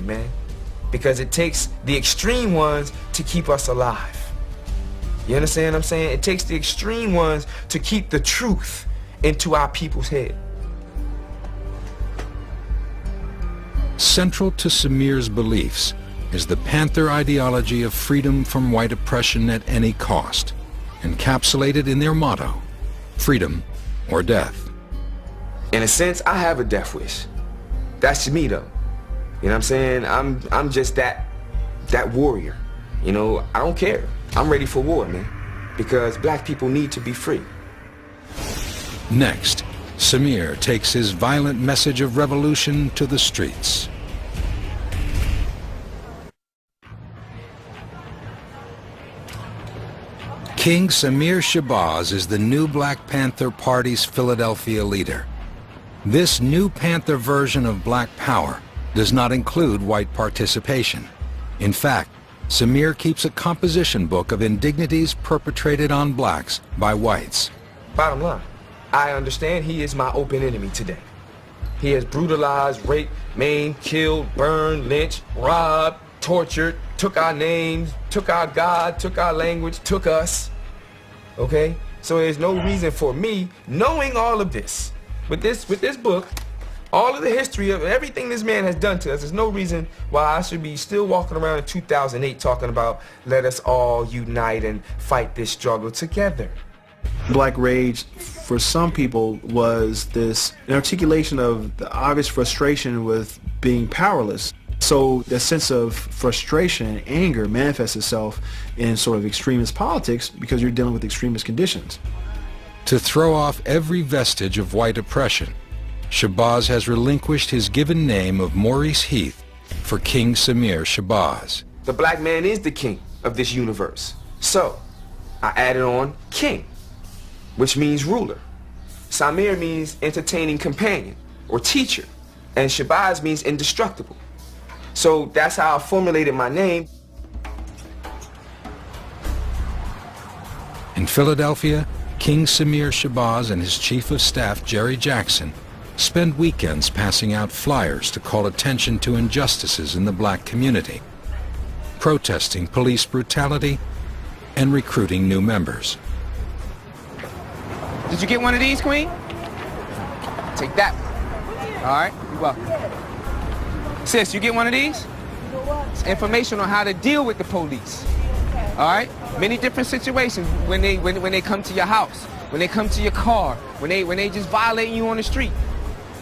man, because it takes the extreme ones to keep us alive. You understand what I'm saying? It takes the extreme ones to keep the truth into our people's head. Central to Samir's beliefs is the Panther ideology of freedom from white oppression at any cost, encapsulated in their motto, freedom or death. In a sense, I have a death wish. That's me though. You know what I'm saying? I'm just that warrior. You know, I don't care. I'm ready for war, man, because black people need to be free. Next, Samir takes his violent message of revolution to the streets. King Samir Shabazz is the new Black Panther Party's Philadelphia leader. This new Panther version of Black Power does not include white participation. In fact, Samir keeps a composition book of indignities perpetrated on blacks by whites. Bottom line, I understand he is my open enemy today. He has brutalized, raped, maimed, killed, burned, lynched, robbed, tortured, took our names, took our God, took our language, took us. Okay? So there's no reason for me, knowing all of this, with this book, all of the history of everything this man has done to us, there's no reason why I should be still walking around in 2008 talking about let us all unite and fight this struggle together. Black rage, for some people, was an articulation of the obvious frustration with being powerless. So that sense of frustration and anger manifests itself in sort of extremist politics because you're dealing with extremist conditions. To throw off every vestige of white oppression, Shabazz has relinquished his given name of Maurice Heath for King Samir Shabazz. The black man is the king of this universe. So I added on king, which means ruler. Samir means entertaining companion or teacher, and Shabazz means indestructible. So that's how I formulated my name. In Philadelphia, King Samir Shabazz and his chief of staff, Jerry Jackson, spend weekends passing out flyers to call attention to injustices in the black community, protesting police brutality, and recruiting new members. Did you get one of these, Queen? Take that one. All right, you're welcome. Sis, you get one of these? It's information on how to deal with the police. All right? Many different situations when they come to your house, when they come to your car, when they just violating you on the street.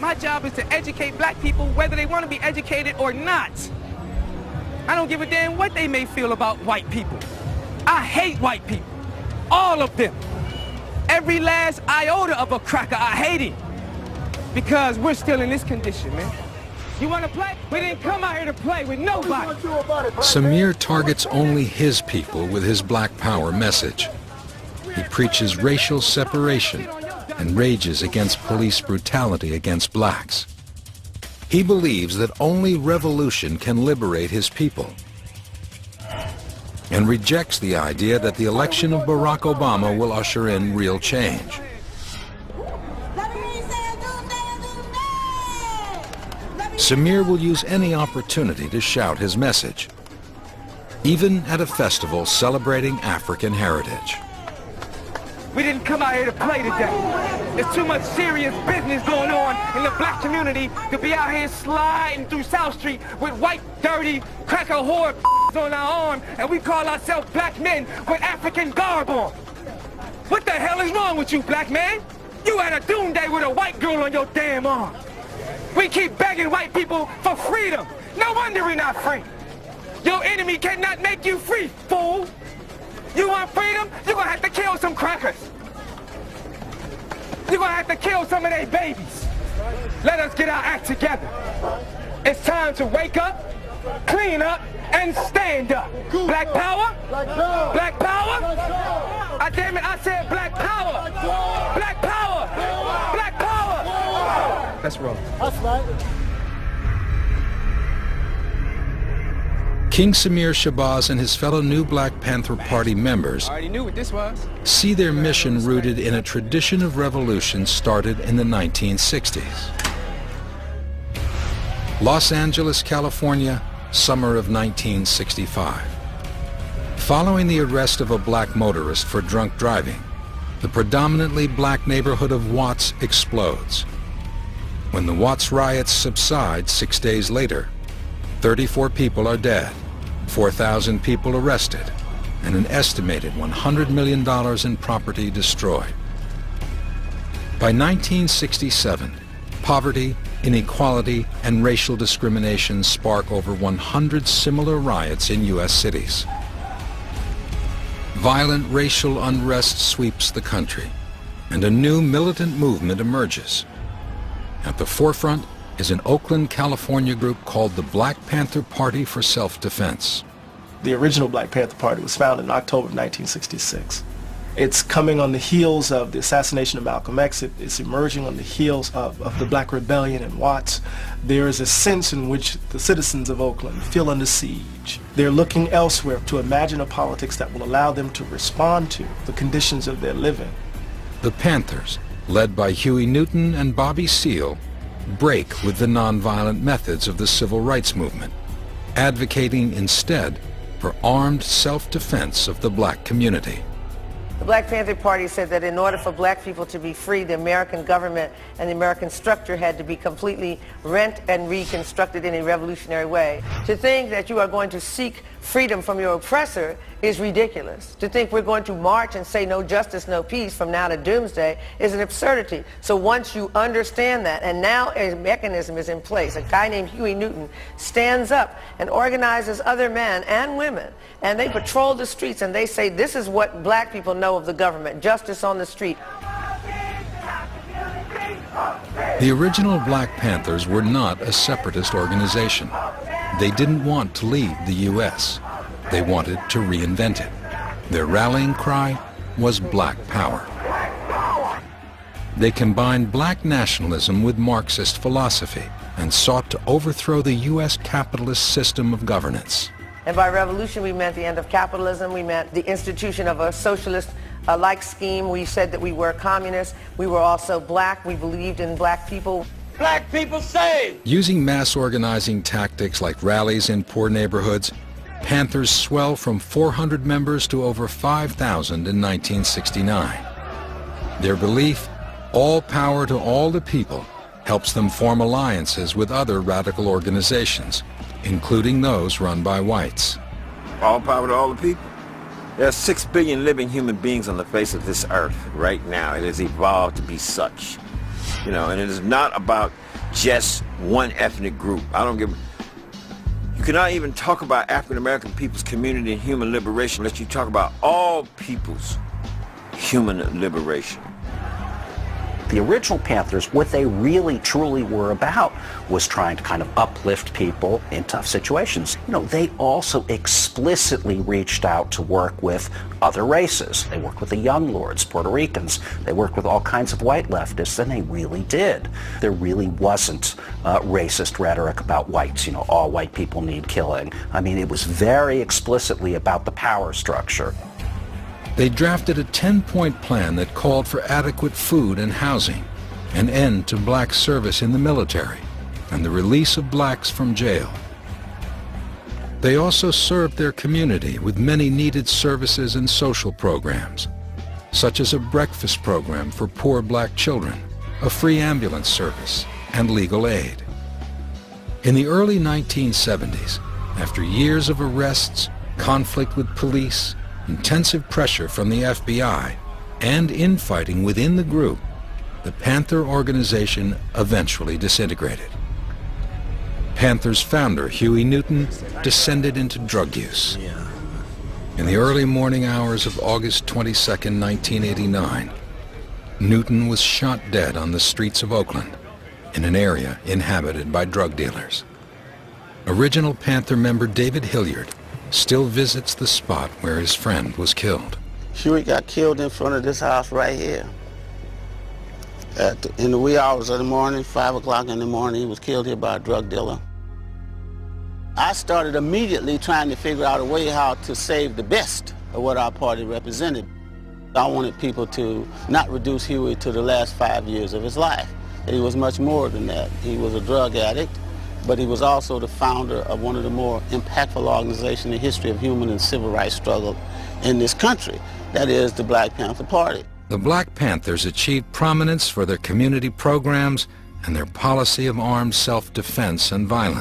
My job is to educate black people whether they want to be educated or not. I don't give a damn what they may feel about white people. I hate white people. All of them. Every last iota of a cracker, I hate him. Because we're still in this condition, man. You want to play? We didn't come out here to play with nobody. Samir targets only his people with his Black Power message. He preaches racial separation and rages against police brutality against blacks. He believes that only revolution can liberate his people, and rejects the idea that the election of Barack Obama will usher in real change. Samir will use any opportunity to shout his message, even at a festival celebrating African heritage. We didn't come out here to play today. There's too much serious business going on in the black community to be out here sliding through South Street with white, dirty, cracker whore on our arm, and we call ourselves black men with African garb on. What the hell is wrong with you, black man? You had a doomsday with a white girl on your damn arm. We keep begging white people for freedom. No wonder we're not free. Your enemy cannot make you free, fool. You want freedom? You're gonna have to kill some crackers. You're gonna have to kill some of their babies. Let us get our act together. It's time to wake up, clean up, and stand up. Black power? Black power? I damn it, I said black power. Black power. Black power. That's wrong. That's right. King Samir Shabazz and his fellow new Black Panther Party members see their mission rooted in a tradition of revolution started in the 1960s. Los Angeles, California, summer of 1965. Following the arrest of a black motorist for drunk driving, the predominantly black neighborhood of Watts explodes. When the Watts riots subside 6 days later, 34 people are dead, 4,000 people arrested, and an estimated $100 million in property destroyed. By 1967, poverty, inequality, and racial discrimination spark over 100 similar riots in U.S. cities. Violent racial unrest sweeps the country, and a new militant movement emerges. At the forefront is an Oakland, California group called the Black Panther Party for Self-Defense. The original Black Panther Party was founded in October of 1966. It's coming on the heels of the assassination of Malcolm X. It's emerging on the heels of the Black Rebellion in Watts. There is a sense in which the citizens of Oakland feel under siege. They're looking elsewhere to imagine a politics that will allow them to respond to the conditions of their living. The Panthers, led by Huey Newton and Bobby Seale, break with the nonviolent methods of the civil rights movement, advocating instead for armed self-defense of the black community. The Black Panther Party said that in order for black people to be free, the American government and the American structure had to be completely rent and reconstructed in a revolutionary way. To think that you are going to seek freedom from your oppressor is ridiculous. To think we're going to march and say no justice, no peace from now to doomsday is an absurdity. So once you understand that, and now a mechanism is in place, a guy named Huey Newton stands up and organizes other men and women, and they patrol the streets and they say this is what black people know of the government, justice on the street. The original Black Panthers were not a separatist organization. They didn't want to leave the U.S. They wanted to reinvent it. Their rallying cry was Black Power. They combined black nationalism with Marxist philosophy and sought to overthrow the U.S. capitalist system of governance. And by revolution, we meant the end of capitalism. We meant the institution of a socialist-like scheme. We said that we were communists. We were also black. We believed in black people. Black people saved! Using mass organizing tactics like rallies in poor neighborhoods, Panthers swell from 400 members to over 5,000 in 1969. Their belief, all power to all the people, helps them form alliances with other radical organizations, including those run by whites. All power to all the people. There are 6 billion living human beings on the face of this earth right now. It has evolved to be such. You know, and it is not about just one ethnic group. You cannot even talk about African American people's community and human liberation unless you talk about all people's human liberation. The original Panthers, what they really truly were about was trying to kind of uplift people in tough situations. You know, they also explicitly reached out to work with other races. They worked with the Young Lords, Puerto Ricans. They worked with all kinds of white leftists, and they really did. There really wasn't racist rhetoric about whites, you know, all white people need killing. I mean, it was very explicitly about the power structure. They drafted a 10-point plan that called for adequate food and housing, an end to black service in the military, and the release of blacks from jail. They also served their community with many needed services and social programs, such as a breakfast program for poor black children, a free ambulance service, and legal aid. In the early 1970s, after years of arrests, conflict with police, intensive pressure from the FBI, and infighting within the group, the Panther organization eventually disintegrated. Panthers founder Huey Newton descended into drug use. In the early morning hours of August 22, 1989, Newton was shot dead on the streets of Oakland, in an area inhabited by drug dealers. Original Panther member David Hilliard still visits the spot where his friend was killed. Huey got killed in front of this house right here. In the wee hours of the morning, 5 o'clock in the morning, he was killed here by a drug dealer. I started immediately trying to figure out a way how to save the best of what our party represented. I wanted people to not reduce Huey to the last 5 years of his life. He was much more than that. He was a drug addict. but he was also the founder of one of the more impactful organizations in the history of human and civil rights struggle in this country. That is the Black Panther Party. The Black Panthers achieved prominence for their community programs and their policy of armed self-defense and violence.